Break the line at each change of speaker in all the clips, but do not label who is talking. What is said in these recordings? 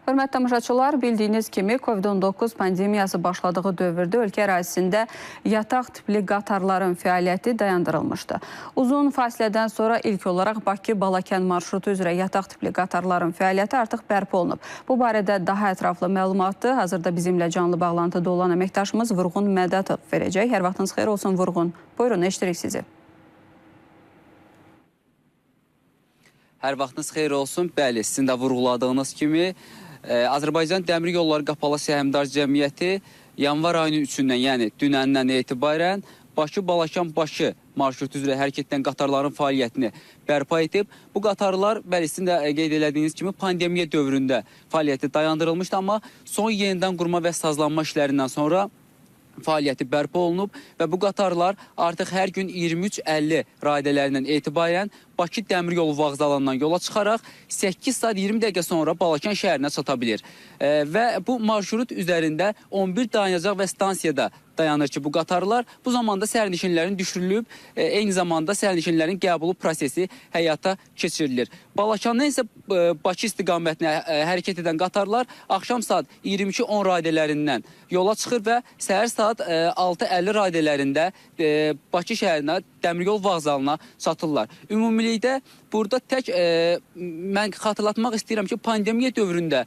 Hörmətli tamaşaçılar, bildiyiniz kimi COVID-19 pandemiyası başladığı dövrdə ölkə ərazisində yataq tipli qatarların fəaliyyəti dayandırılmışdı. Uzun fasilədən sonra ilk olaraq Bakı-Balakən marşrutu üzrə yataq tipli qatarların fəaliyyəti artıq bərpa olunub. Bu barədə daha ətraflı məlumatı hazırda bizimlə canlı bağlantıda olan əməkdaşımız Vurğun Mədətov verəcək. Hər vaxtınız xeyir olsun Vurğun. Buyurun, eşidirik sizi.
Hər vaxtınız xeyir olsun. Bəli, sizin də vurğuladığınız kimi Azərbaycan Dəmir Yolları Qapalı Səhmdar Cəmiyyəti yanvar ayının 3-dən, yəni dünəndən etibarən Bakı-Balakən-Bakı marşrutu üzrə hərəkət edən qatarların fəaliyyətini bərpa edib. Bu qatarlar, bəli, sizin də qeyd elədiyiniz kimi pandemiya dövründə fəaliyyəti dayandırılmışdı, amma son yenidən qurma və sazlanma işlərindən sonra fəaliyyəti bərpa olunub və bu qatarlar artıq hər gün 23:50 radələrindən etibarən Bakı Dəmir Yolu Vağzalından yola çıxaraq 8 saat 20 dəqiqə sonra Balakən şəhərinə çata bilir. Və bu marşrut üzərində 11 dayanacaq və stansiyada dayanır ki, bu qatarlar bu zamanda sərnişinlərin düşürülüb, eyni zamanda sərnişinlərin qəbulu prosesi həyata keçirilir. Balakəndən isə Bakı istiqamətinə hərəkət edən qatarlar axşam saat 22:10 radələrindən yola çıxır və səhər saat 6:50 radələrində Bakı şəhərinə, Dəmiryol Vağzalına çatırlar. Ümumilikdə burada tək mən xatırlatmaq istəyirəm ki, pandemiya dövründə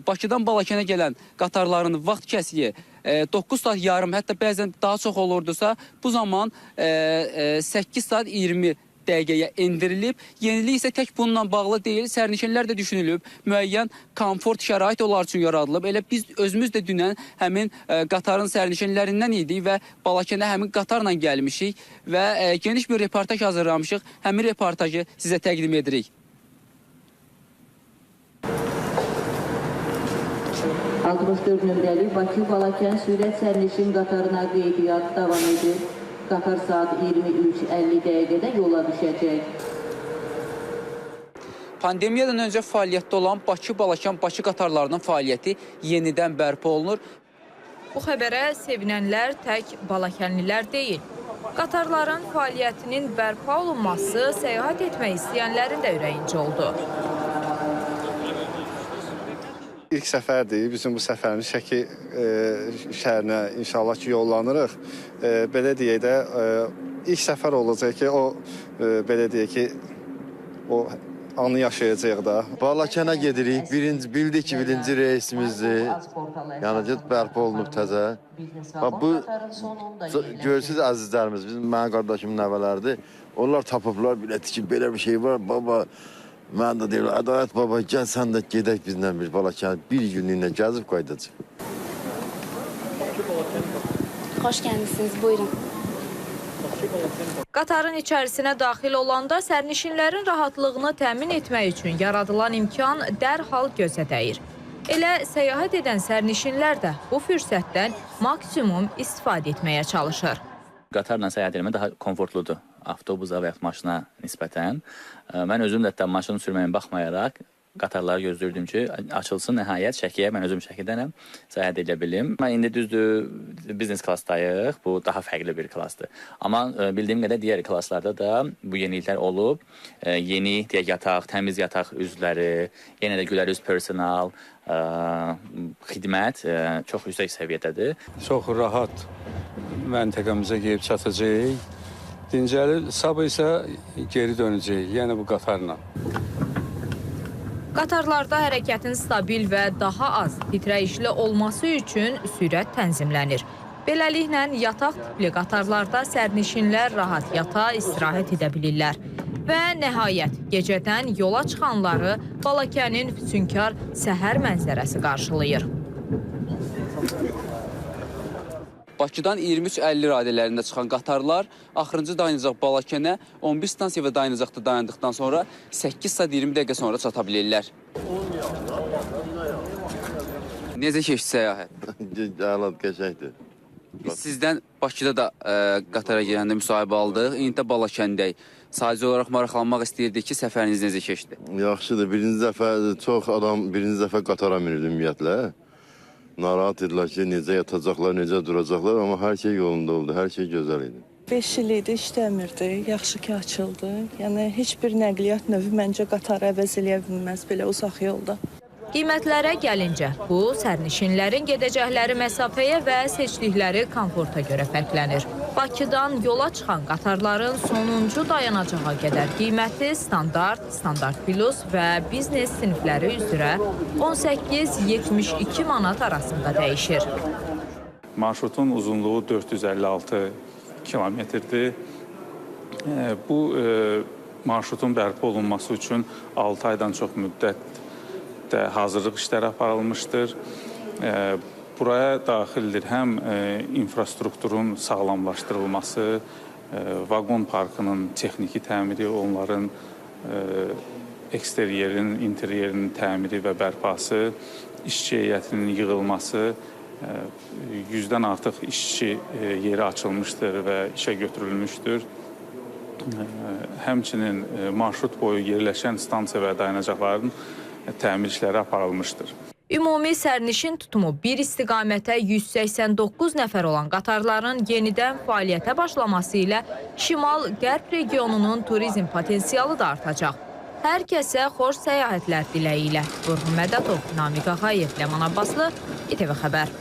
Bakıdan Balakənə gələn qatarların vaxt kəsiyi 9 saat yarım, hətta bəzən daha çox olurdusa, bu zaman 8 saat 20 dəqiqəyə endirilib. Yenilik isə tək bununla bağlı deyil, sərnişinlər də düşünülüb, müəyyən komfort şərait onlar üçün yaradılıb. Elə biz özümüz də dünən həmin qatarın sərnişinlərindən idik və Balakənə həmin qatarla gəlmişik və geniş bir reportaj hazırlamışıq. Həmin reportajı sizə təqdim edirik.
...64 nömrəli Bakı-Balakən sürət sərnişin qatarına qeydiyyat davam edir. Qatar saat 23:50 dəqiqədə yola düşəcək.
Pandemiyadan öncə fəaliyyətdə olan Bakı-Balakən-Bakı qatarlarının fəaliyyəti yenidən bərpa olunur.
Bu xəbərə sevinənlər tək Balakənlilər deyil. Qatarların fəaliyyətinin bərpa olunması səyahət etmək istəyənlərin də ürəyincə oldu.
İlk səfərdir. Bizim bu səfərimiz Şəki şəhərinə inşallah ki yollanırıq. Belə deyək də ilk səfər olacaq ki, belə deyək ki, o anı yaşayacaq da.
Balakənə gedirik. Bildik ki, birinci reisimizdir. Yəni bərpa olunub təzə. Bu görürsünüz əzizlərimiz, bizim mənim qardaşımın nəvələrdir. Onlar tapıblar biləti ki, belə bir şey var. Baba, mən də deyirəm, Ədalət baba, gəl sən də gedək bizlə bir Balakənə bir günlüyünə gəzib qaydacaq.
Xoş gəlmişsiniz, buyurun.
Qatarın içərisinə daxil olanda sərnişinlərin rahatlığını təmin etmək üçün yaradılan imkan dərhal gözə dəyir. Elə səyahət edən sərnişinlər də bu fürsətdən maksimum istifadə etməyə çalışır.
Qatarla səyahət etmək daha komfortludur avtobusa və maşına nisbətən. Mən özüm də maşını sürməyə baxmayaraq qatarları gözlürdüm ki, açılsın nəhayət Şəkiyə, mən özüm Şəkidənəm, səyahət edə bilim. Mən indi düzdür, biznes klassdayıq, bu daha fərqli bir klassdır. Amma bildiyim qədər digər klasslarda da bu yeniliklər olub. Yeni deyək yataq, təmiz yataq üzvləri, yenə də gülər üz personal, xidmət çox yüksək səviyyədədir.
Çox rahat məntəqəmizə gəlib çatacaq. Dincəlir, sabah isə geri dönəcək, yəni bu qatarla.
Qatarlarda hərəkətin stabil və daha az titrəyişli olması üçün sürət tənzimlənir. Beləliklə, yataq tipli qatarlarda sərnişinlər rahat yata, istirahət edə bilirlər. Və nəhayət, gecədən yola çıxanları Balakənin füsunkar səhər mənzərəsi qarşılayır.
Bakıdan 23:50 radələrində çıxan qatarlar axırıncı dayanacaq Balakənə 11 stansiya və dayanacaqda dayandıqdan sonra 8 saat 20 dəqiqə sonra çata bilirlər. Necə keçdi səyahət?
Əlat qəşəkdir.
Biz sizdən Bakıda da qatara girəndə müsahibə aldıq. İndi də Balakəndəyik. Sadəcə olaraq maraqlanmaq istəyirdik ki, səfəriniz necə keçdi?
Yaxşıdır. Birinci dəfə çox adam birinci dəfə qatara minirdi ümumiyyətlə. Narahat edilər ki, necə yatacaqlar, necə duracaqlar, amma hər şey yolunda oldu, hər şey gözəl idi.
5 il idi, işləmirdi, yaxşı ki açıldı. Yəni, heç bir nəqliyyat növü məncə qatarı əvəz eləyə bilməz belə uzaq yolda.
Qiymətlərə gəlincə, bu, sərnişinlərin gedəcəkləri məsafəyə və seçdikləri komforta görə fərqlənir. Bakıdan yola çıxan qatarların sonuncu dayanacağa qədər qiyməti standart, standart plus və biznes sinifləri üzrə 18-72 manat arasında dəyişir.
Marşrutun uzunluğu 456 kilometrdir. Bu marşrutun bərpa olunması üçün 6 aydan çox müddətdə hazırlıq işləri aparılmışdır. Buraya daxildir həm infrastrukturun sağlamlaşdırılması, vaqon parkının texniki təmiri, onların eksteryerin, interyerinin təmiri və bərpası, işçi heyətinin yığılması, 100-dən artıq işçi yeri açılmışdır və işə götürülmüşdür. Həmçinin marşrut boyu yerləşən stansiya və dayanacaqların təmir işləri aparılmışdır.
Ümumi sərnişin tutumu bir istiqamətə 189 nəfər olan qatarların yenidən fəaliyyətə başlaması ilə Şimal-Qərb regionunun turizm potensialı da artacaq. Hər kəsə xoş səyahətlər diləyi ilə. Vurğun Mədətov, Namiq Ağayev, Ləman Abbaslı, İTV Xəbər.